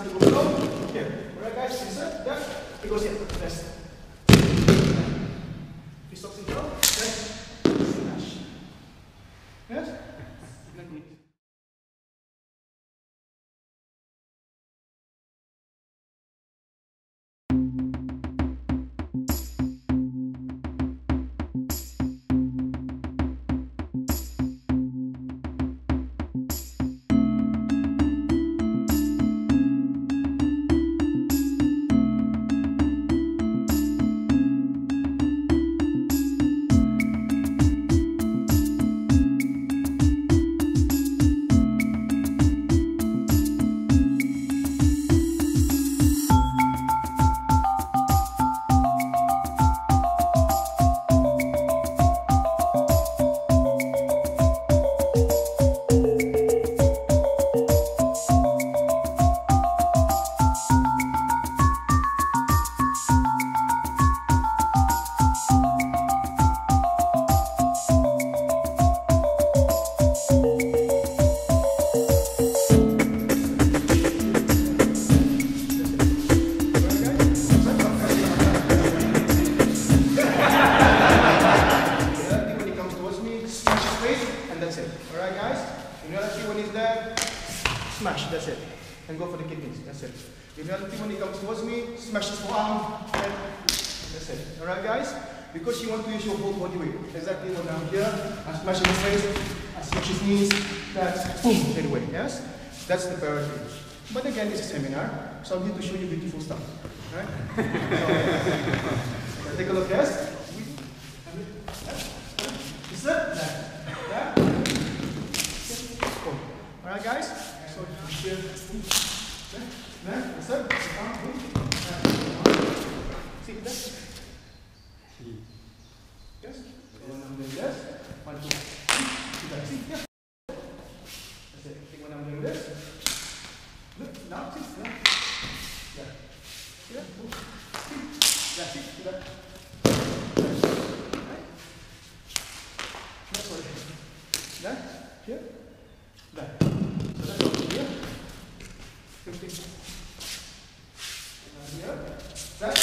to go below. Here. Alright guys, insert, that. It goes here. Rest. He stops it down. Rest. Smash. Yes? Smash, that's it. And go for the kidneys, that's it. In reality, when it comes towards me, smash his forearm, and that's it. Alright guys? Because you want to use your whole body weight. Exactly what I'm here, I smash his face, I smash his knees, that's boom, straight away, yes? That's the priority. But again, it's a seminar, so I'm here to show you beautiful stuff. Right? So, take a look, yes? Is that? Yeah? Alright guys? So here, that's it. See that? Yes? One I'm doing this. 1, 2, 3. See that? See? Yeah. That's it. Take when I'm doing this. Look, now, see? Yeah. Yeah. See that? See? Yeah, see? See that? Right? That's what it is. That? Here? That. So that's all here. 15. Here. That.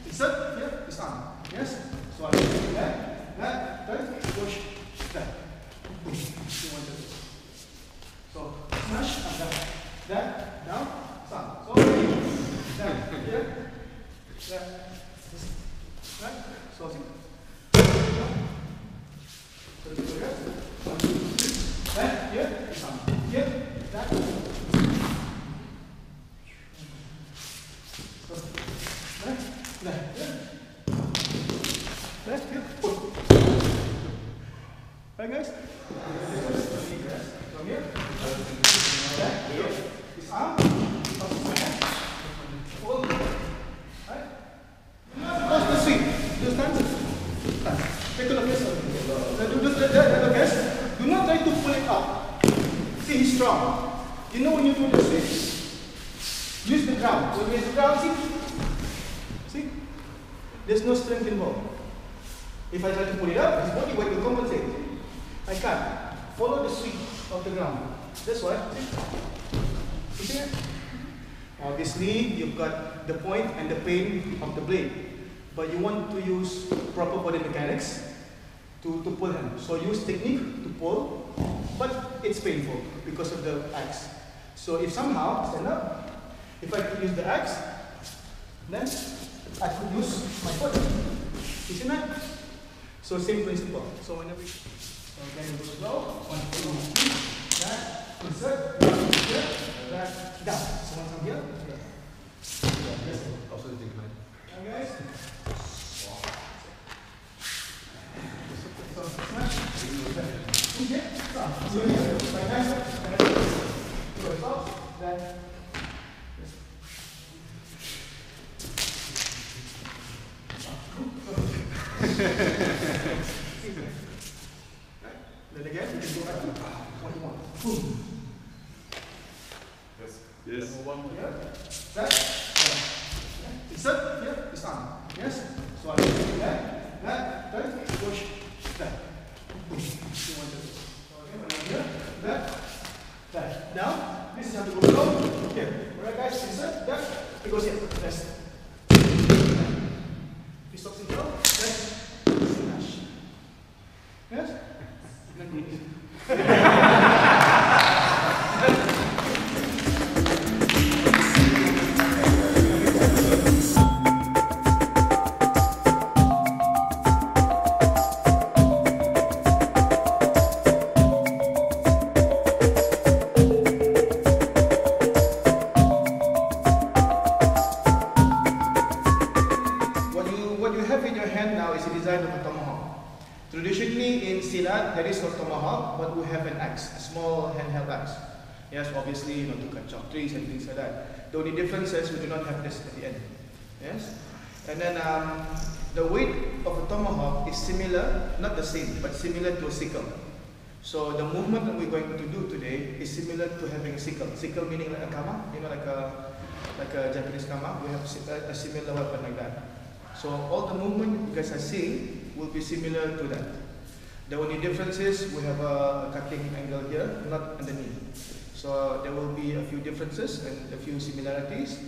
It's up. Here. It's on. Yes? So I'm going to do that. Push. That. Push. You want to do. So smash and that. That. Down. Stop. So that. Here. That. Right. So see. So do that. 1, 2, 3. That. Here. It's on. Here. That. So that. That. Here. That. Here. Push. Right guys? From here. That. Here. His arm. Hold. Right? What's the swing? Just stand. Take a look at this. Do not try to pull it up. See, he's strong. You know when you do this swing, use the ground. So use the ground, see? See? There's no strength involved. If I try to pull it up, his body weight will compensate. I can't. Follow the sweep of the ground. That's why. See? You see it? Obviously, you've got the point and the pain of the blade. But you want to use proper body mechanics to pull him. So use technique to pull, but it's painful because of the axe. So if somehow, stand up, if I could use the axe, then I could use my foot. You see that? So same principle. So whenever you again go slow, 1, 2, 3, that, insert, here, that, down. So once I'm here, here. Yes. Also the thing, man. And guys, so smash, okay, stop. So here, my hands up, and then so stop, then, then again, you can go back to 21. Boom. Yes. Yes. One more here. That. It's up. Here. It's on. Yes. So I'm going to do that. Push. That. Push. You want to do. Okay. One more here. That. Now. This is how to go below. Here. guys, insert that. It goes here. Yes. If you stop it down, yes. Smash. Yes? What you have in your hand now is a design of a tomahawk. Traditionally in Silat there is no tomahawk, but we have an axe, a small handheld axe. Yes, obviously, to cut chop trees and things like that. The only difference is we do not have this at the end. Yes, and then the weight of a tomahawk is similar, not the same, but similar to a sickle. So the movement that we're going to do today is similar to having a sickle. Sickle meaning like a kama, like a Japanese kama. We have a similar weapon like that. So all the movement you guys are seeing will be similar to that. The only difference is we have a cutting angle here, not underneath. So there will be a few differences and a few similarities.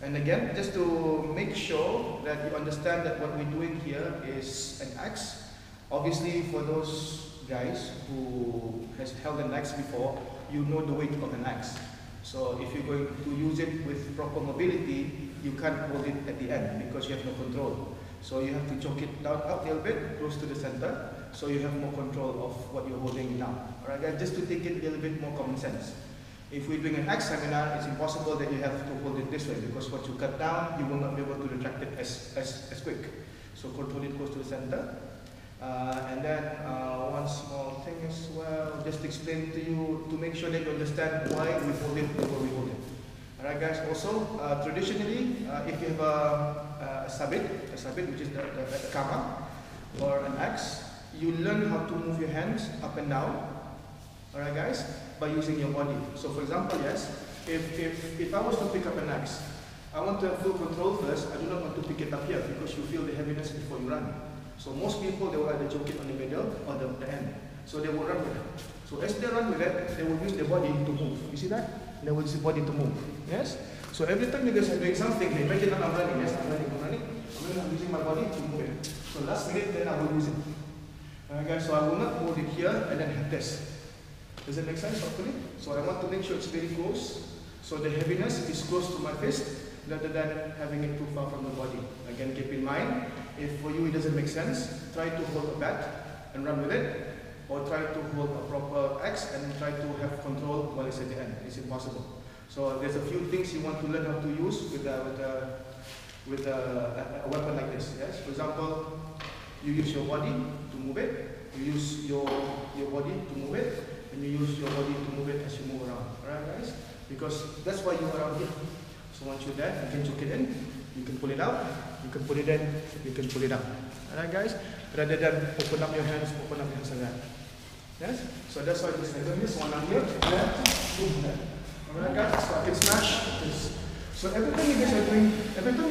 And again, just to make sure that you understand that what we're doing here is an axe. Obviously, for those guys who has held an axe before, you know the weight of an axe. So if you're going to use it with proper mobility, you can't hold it at the end because you have no control. So you have to choke it down up a little bit, close to the center, so you have more control of what you're holding now. Alright guys, just to take it a little bit more common sense. If we're doing an axe seminar, it's impossible that you have to hold it this way because what you cut down, you will not be able to retract it as quick. So control it close to the center. And then one small thing as well, just to explain to you, to make sure that you understand why we hold it before we hold it. Alright guys, also traditionally, if you have a sabit, which is the kama, or an axe, you learn how to move your hands up and down, alright guys, by using your body. So for example, yes, if I was to pick up an axe, I want to have full control first. I do not want to pick it up here because you feel the heaviness before you run. So most people, they will either choke it on the middle or the end. So they will run with it. So as they run with it, they will use their body to move. You see that? They will use the body to move. Yes? So every time you guys are doing something, imagine that I'm running. Yes, I'm running. I'm using my body to move it. So last minute, then I will use it. Alright guys, so I will not hold it here and then have this. Does that make sense, hopefully? So I want to make sure it's very close. So the heaviness is close to my fist rather than having it too far from the body. Again, keep in mind, if for you it doesn't make sense, try to hold a bat and run with it, or try to hold a proper axe and try to have control while it's at the end. It's impossible. So there's a few things you want to learn how to use with a weapon like this. Yes, for example, you use your body to move it. You use your body to move it, and you use your body to move it as you move around. Alright, guys? Because that's why you're around here. So once you're there, you can choke it in, you can pull it out, you can put it in, you can pull it out. Alright guys? Rather than open up your hands like that. Yes? So that's why this one out here, there, boom, there. Alright guys? So I can smash this. So every time you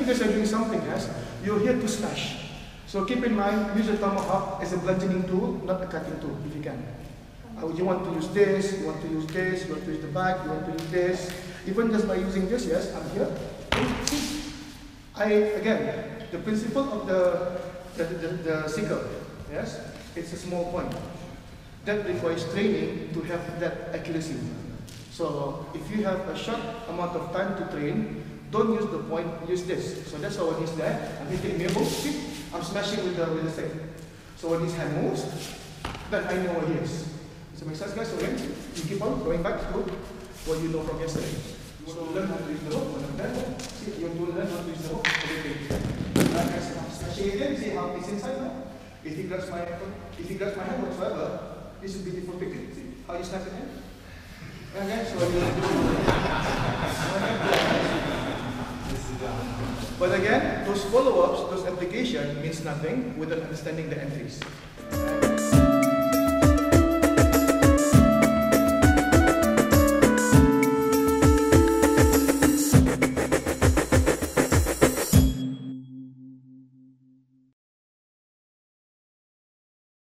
guys are doing something, yes, you're here to smash. So keep in mind, use a tomahawk as a bludgeoning tool, not a cutting tool, if you can. You want to use this, you want to use this, you want to use the back, you want to use this. Even just by using this, yes, I'm here. Again, the principle of the sickle, yes, it's a small point. That requires training to have that accuracy. So if you have a short amount of time to train, don't use the point, use this. So that's how when he's there, I'm hitting me, see, I'm smashing with the stick. So when his hand moves, then I know where he is. Does it make sense, guys? So then you keep on going back to what you know from yesterday. You want to learn how to use the rope, see, you want to learn how to use the rope, guys, I'm smashing again, see how it's inside now? If he grabs my hand whatsoever, this will be different picture. See how you snap it in? Okay, so but again, those follow-ups, those application means nothing without understanding the entries.